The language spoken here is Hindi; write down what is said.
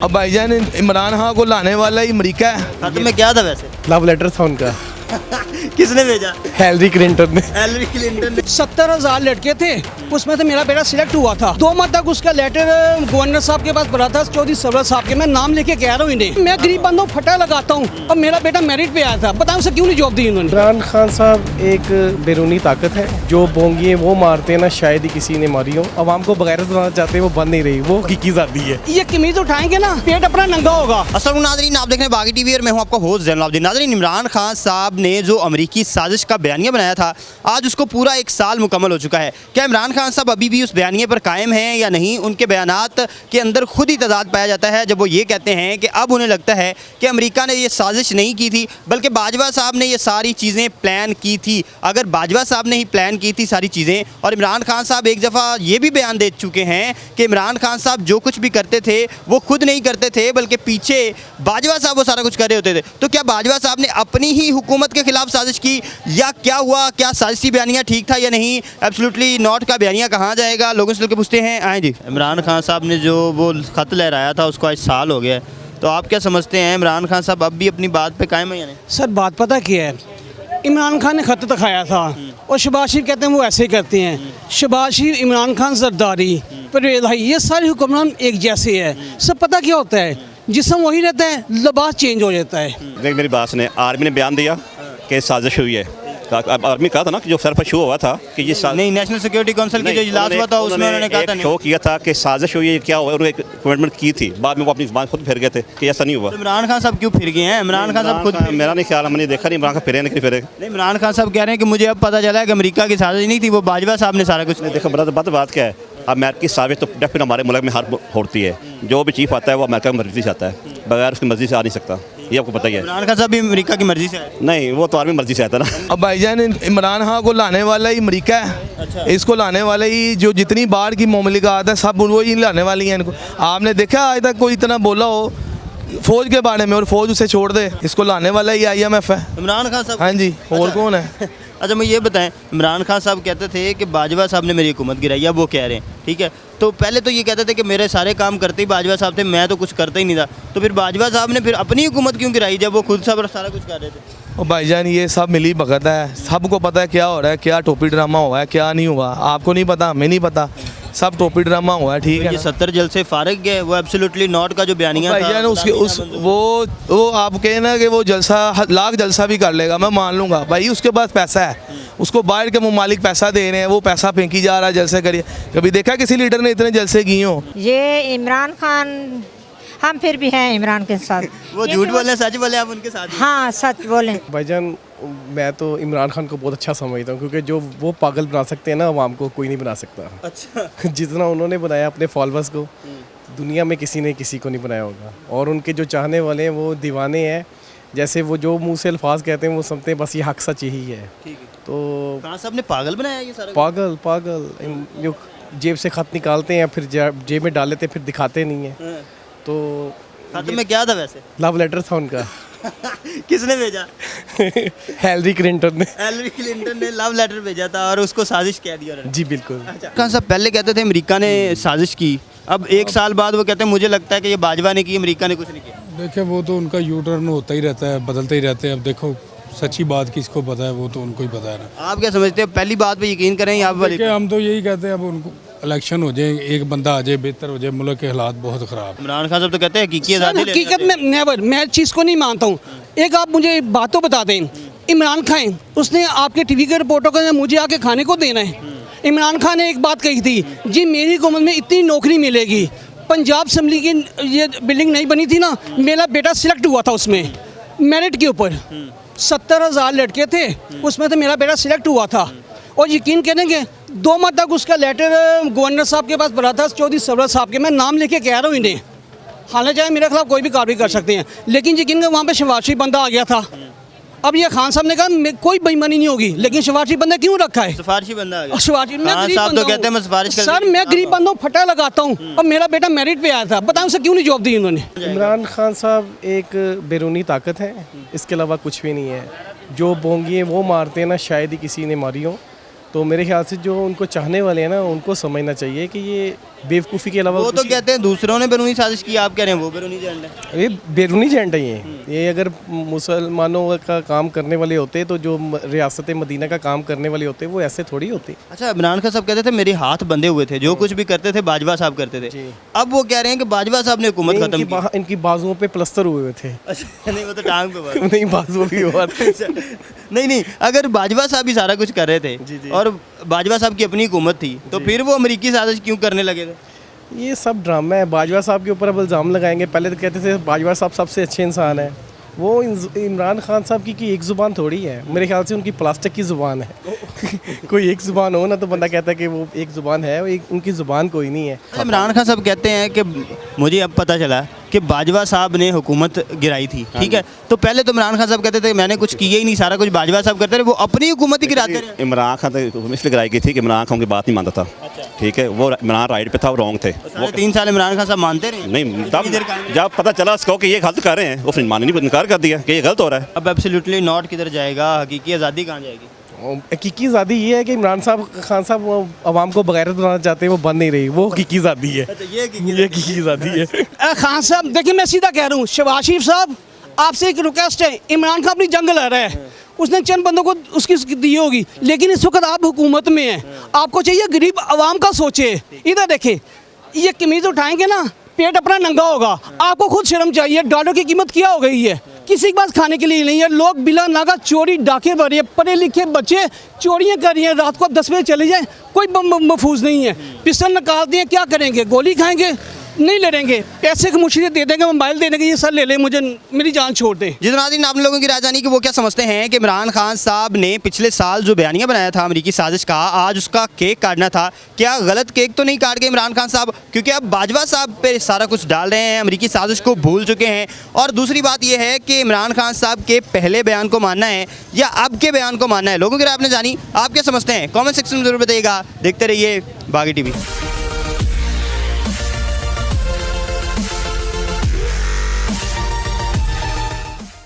अब भाईजान इमरान खान को लाने वाला ही अमेरिका है। खत में क्या था वैसे? लव लेटर था उनका। किसने भेजा? हिलरी क्लिंटन ने। हिलरी क्लिंटन ने। 70,000 लड़के थे, उसमें से मेरा बेटा सिलेक्ट हुआ था। 2 माह तक उसका लेटर गवर्नर साहब के पास पड़ा था, चौधरी सरवर साहब के। मैं नाम लेके कह रहा हूँ इन्हें, मैं गरीब बंदों फटा लगाता हूँ और मेरा बेटा मेरिट पे आया था। बताओ उसे क्यों नहीं जॉब दी इन्होंने? इमरान खान साहब एक बैरूनी ताकत है, जो बोंगी वो मारते हैं ना, शायद ही किसी ने मारी हो। अवाम को बगैरत बनाना चाहते हैं, वो बन नहीं रही, वो हकीकी जाती है। ये कमीज उठाएंगे ना, पेट अपना नंगा होगा। अस्सलाम नाज़रीन, आप देख रहे हैं बागी टीवी और मैं हूं आपका होस्ट ज़ैनुल आबिदीन। नाज़रीन, इमरान खान साहब ने जो अमेरिकी साजिश का बयानिया बनाया था, आज उसको पूरा 1 साल मुकम्मल हो चुका है। क्या इमरान खान साहब अभी भी उस बयानिए पर कायम हैं या नहीं? उनके बयानात के अंदर खुद ही तजाद पाया जाता है जब वो ये कहते हैं कि अब उन्हें लगता है कि अमेरिका ने ये साजिश नहीं की थी, बल्कि बाजवा साहब ने ये सारी चीज़ें प्लान की थी। अगर बाजवा साहब ने ही प्लान की थी सारी चीज़ें, और इमरान खान साहब एक दफ़ा ये भी बयान दे चुके हैं कि इमरान खान साहब जो कुछ भी करते थे वो खुद नहीं करते थे, बल्कि पीछे बाजवा साहब वो सारा कुछ कर रहे होते थे। तो क्या बाजवा साहब ने अपनी ही हुकूमत के खिलाफ साजिश की या क्या हुआ? क्या साजिशी बयानिया ठीक था या नहीं? एब्सोल्युटली नॉट का बयानिया कहाँ जाएगा? लोगों से पूछते हैं। आए जी, इमरान खान साहब ने जो वो ख़त लहराया था उसको आज साल हो गया है, तो आप क्या समझते हैं इमरान खान साहब अब भी अपनी बात पे कायम है या नहीं? सर बात पता क्या है, इमरान खान ने खत दिखाया था और शहबाज शरीफ कहते हैं वो ऐसे करते हैं। शहबाज शरीफ, इमरान खान, जरदारी, परवेज़ भाई, ये सारे हुक्मरान एक जैसे है। सब पता क्या होता है, जिस्म वही रहता है, लिबास चेंज हो जाता है। देख, मेरी बात ने आर्मी ने बयान दिया कि साजिश हुई है। आर्मी कहा था ना कि जो सर पर शो हुआ था कि ये नहीं, नेशनल सिक्योरिटी काउंसिल की जो इजलास हुआ था उसमें उन्होंने कहा था शो किया था कि साजिश हुई है, क्या हुआ, उन्होंने एक कमिटमेंट की थी। बाद में वो अपनी ज़बान खुद फिर गए थे कि ऐसा नहीं हुआ। तो इमरान खान साहब क्यों फिर गए हैं? इमरान खान साहब खुद मेरा नहीं ख्याल, मैंने देखा नहीं इमरान खान फिरे नहीं फिरे। नहीं, इमरान खान साहब कह रहे हैं कि मुझे अब पता चला है कि अमेरिका की साजिश नहीं थी, वो बाजवा साहब ने सारा कुछ। देखो बात क्या है, अमेरिकी साजिश तो डेफिनेट हमारे मुल्क में हर होती है। जो भी चीफ आता है वो अमेरिका की मर्जी से आता है, बगैर उसकी मर्जी से आ नहीं सकता, ये आपको पता ही है। इमरान खान साहब भी अमेरिका की मर्जी से आए? नहीं, वो तो आर्मी मर्जी से आता ना। अब भाईजान इमरान खान को लाने वाला ही अमेरिका है। अच्छा। इसको लाने वाले ही जो जितनी बाहर की मुमलिकात है सब वो ही लाने वाली हैं इनको। आपने देखा आज तक कोई इतना बोला हो फौज के बारे में, और फौज उसे छोड़ दे। इसको लाने वाला ही IMF है। इमरान खान साहब? हाँ जी, और कौन है? अच्छा, मैं ये बताएं, इमरान खान साहब कहते थे कि बाजवा साहब ने मेरी हुकूमत गिराई, अब वो कह रहे हैं, ठीक है, तो पहले तो ये कहते थे कि मेरे सारे काम करते ही बाजवा साहब थे, मैं तो कुछ करता ही नहीं था। तो फिर बाजवा साहब ने फिर अपनी हुकूमत क्यों गिराई जब वो खुद सारा कुछ कर रहे थे? और भाईजान ये सब मिली भगत है, सबको पता है क्या हो रहा है, क्या टोपी ड्रामा हुआ है, क्या नहीं हुआ। आपको नहीं पता, हमें नहीं पता, सब टोपी ड्रामा हुआ है, ठीक है। ये 70 जलसे फारिग गए, वो एब्सोल्युटली नॉट का जो बयानिया था भाईजान उसके वो आप कहे ना कि वो जलसा लाख जलसा भी कर लेगा, मैं मान लूँगा भाई, उसके पास पैसा है, उसको बाहर के मुमालिक पैसा दे रहे हैं, वो पैसा फेंकी जा रहा है, जलसे करिए। कभी देखा किसी लीडर ने इतने जलसे किए हो? ये इमरान खान, हम फिर भी हैं इमरान के साथ। वो झूठ बोले सच बोले आप उनके साथ? हाँ, सच बोले। भाईजान, मैं तो इमरान खान को बहुत अच्छा समझता हूँ, क्योंकि जो वो पागल बना सकते हैं ना, अवाम को कोई नहीं बना सकता। अच्छा। जितना उन्होंने बनाया अपने फॉलोअर्स को, दुनिया में किसी ने किसी को नहीं बनाया होगा। और उनके जो चाहने वाले हैं वो दीवाने हैं, जैसे वो जो मुंह से अल्फाज कहते हैं वो समझते हैं बस ये हक सच यही है। तो खान साहब ने पागल बनाया ये सारा? पागल जो जेब से खत निकालते हैं, फिर जेब में डाल लेते हैं, फिर दिखाते नहीं हैं। तो खत में क्या था वैसे? लव लेटर था उनका। किसने भेजा? हिलरी क्लिंटन ने। हिलरी क्लिंटन ने लव लेटर भेजा था और उसको साजिश कह दिया उन्होंने? जी बिल्कुल। अच्छा, खान साहब पहले कहते थे अमेरिका ने साजिश की, अब 1 साल बाद वो कहते हैं मुझे लगता है कि ये बाजवा ने की, अमेरिका ने कुछ नहीं किया। देखिए, वो तो उनका यू टर्न होता ही रहता है, बदलते ही रहते हैं। अब देखो, सच्ची बात किसको पता है, वो तो उनको ही पता है ना। आप क्या समझते हैं, पहली बात पे यकीन करें या आप वाली? देखिए, हम तो यही कहते हैं, अब उनको इलेक्शन हो जाए, एक बंदा आ जाए, बेहतर हो जाए, मुल्क के हालात बहुत ख़राब। इमरान खान साहब तो कहते हैं हकीकी सर, आज़ादी हकीकत में नेवर, मैं चीज़ को नहीं मानता हूँ। एक आप मुझे बात तो बता दें, इमरान खान उसने आपके टीवी के रिपोर्टों का मुझे आके खाने को देना है। इमरान खान ने एक बात कही थी, जी मेरी हुकूमत में इतनी नौकरी मिलेगी। पंजाब असम्बली की ये बिल्डिंग नहीं बनी थी ना, मेरा बेटा सिलेक्ट हुआ था उसमें मेरिट के ऊपर। 70,000 लड़के थे, उसमें से मेरा बेटा सिलेक्ट हुआ था। और यकीन करेंगे 2 माह तक उसका लेटर गवर्नर साहब के पास पड़ा था, चौधरी सरवर साहब के। मैं नाम लेके कह रहा हूँ इन्हें, हालांकि चाहे मेरे खिलाफ कोई भी कार्रवाई कर सकते हैं, लेकिन यकीन कर वहाँ पे शहबाज शरीफ बंदा आ गया था। अब ये खान साहब ने कहा कोई बेईमानी नहीं होगी, लेकिन शहबाज शरीफ बंदा क्यों रखा है? सिफारिशी बंदा आ गया। शहबाज शरीफ, मैं खान गरीब साहब तो बंदा कहते हैं मैं सिफारिश कर सर, मैं गरीब बंदों फटा लगाता हूँ और मेरा बेटा मेरिट पे आया था। बताओ उसे क्यों नहीं जॉब दी इन्होंने? इमरान खान साहब एक बैरूनी ताकत है, इसके अलावा कुछ भी नहीं है। जो बोंगी वो मारते हैं ना, शायद ही किसी ने मारी हो। तो मेरे ख्याल से जो उनको चाहने वाले हैं ना, उनको समझना चाहिए कि ये बेवकूफ़ी के अलावा वो तो कुछ- कहते हैं दूसरों ने बैरूनी साजिश की, आप कह रहे हैं वो बैरूनी एजेंडा है। ये बैरूनी एजेंट है ये अगर मुसलमानों का काम करने वाले होते तो जो रियासत मदीना का काम करने वाले होते वो ऐसे थोड़ी होते। अच्छा, इमरान खान साहब कहते थे मेरे हाथ बंधे हुए थे, जो कुछ भी करते थे बाजवा साहब करते थे। अब वो कह रहे हैं कि बाजवा साहब ने हुकूमत नहीं, खत्म की। इनकी बाजुओं पे प्लस्तर हुए हुए थे। अच्छा, नहीं वो तो टांग पे बात। नहीं, बाजुओं भी हुआ था। नहीं, अगर बाजवा साहब ही सारा कुछ कर रहे थे और बाजवा साहब की अपनी हुकूमत थी, तो फिर वो अमेरिकी साजिश क्यों करने लगे थे? ये सब ड्रामा है। बाजवा साहब के ऊपर अब इल्ज़ाम लगाएंगे। पहले तो कहते थे बाजवा साहब सबसे अच्छे इंसान है। वो इमरान खान साहब की एक ज़ुबान थोड़ी है, मेरे ख्याल से उनकी प्लास्टिक की ज़ुबान है। कोई एक ज़ुबान हो ना तो बंदा कहता है कि वो एक ज़ुबान है, उनकी ज़ुबान कोई नहीं है। इमरान खान साहब कहते हैं कि मुझे अब पता चला कि बाजवा साहब ने हुकूमत गिराई थी, ठीक है। तो पहले तो इमरान खान साहब कहते थे मैंने कुछ किया ही नहीं, सारा कुछ बाजवा साहब करते रहे, वो अपनी हुकूमत ही गिराते रहे। इमरान खान तो इसलिए गिराई गई थी कि इमरान खान की बात नहीं मानता था, ठीक है। वो इमरान राइट पे था, वो रॉन्ग थे। वो 3 साल इमरान खान साहब मानते रहे? नहीं, इतनी देर कहाँ? जब पता चला उसको कि ये गलत कर रहे हैं, वो फिर मानने नहीं, इनकार कर दिया कि ये गलत हो रहा है। अब एब्सोल्युटली नॉट किधर जाएगा, हकीकी आज़ादी कहाँ जाएगी? हकीकी आज़ादी ये है कि इमरान साहब खान साहब वो अवाम को बगैरत बनाना चाहते हैं, वो बन नहीं रही। वो हकीकी आज़ादी है। ये हकीकी आज़ादी है। खान साहब देखिए, मैं सीधा कह रहा हूँ, शहबाज शरीफ साहब आपसे एक रिक्वेस्ट है, इमरान खान अपनी जंग लड़ रहा है, उसने चंद बंदों को उसकी दी होगी, लेकिन इस वक्त आप हुकूमत में हैं, आपको चाहिए गरीब आवाम का सोचे। इधर देखे, ये कमीज उठाएंगे ना, पेट अपना नंगा होगा, आपको खुद शर्म चाहिए। डॉलर की कीमत क्या हो गई है, किसी के पास खाने के लिए नहीं है। लोग बिला नागा चोरी डाके भर रहे हैं, पढ़े लिखे बच्चे चोरियां कर रही हैं, रात को 10 बजे चले जाएं, कोई महफूज नहीं है। पिस्टल निकाल दिए, क्या करेंगे, गोली खाएंगे, नहीं लड़ेंगे, पैसे की मुश्किलें दे देंगे, मोबाइल दे देंगे, ये सर ले ले, मुझे मेरी जान छोड़ दे। जिस नाज़रीन आप लोगों की राय जानी कि वो क्या समझते हैं कि इमरान खान साहब ने पिछले साल जो बयानिया बनाया था अमेरिकी साजिश का, आज उसका केक काटना था, क्या गलत केक तो नहीं काट गए इमरान खान साहब? क्योंकि अब बाजवा साहब पे सारा कुछ डाल रहे हैं, अमेरिकी साजिश को भूल चुके हैं। और दूसरी बात यह है कि इमरान खान साहब के पहले बयान को मानना है या अब के बयान को मानना है? लोगों की राय आपने जानी, आप क्या समझते हैं? कॉमेंट सेक्शन में जरूर बताइएगा। देखते रहिए बागी टीवी।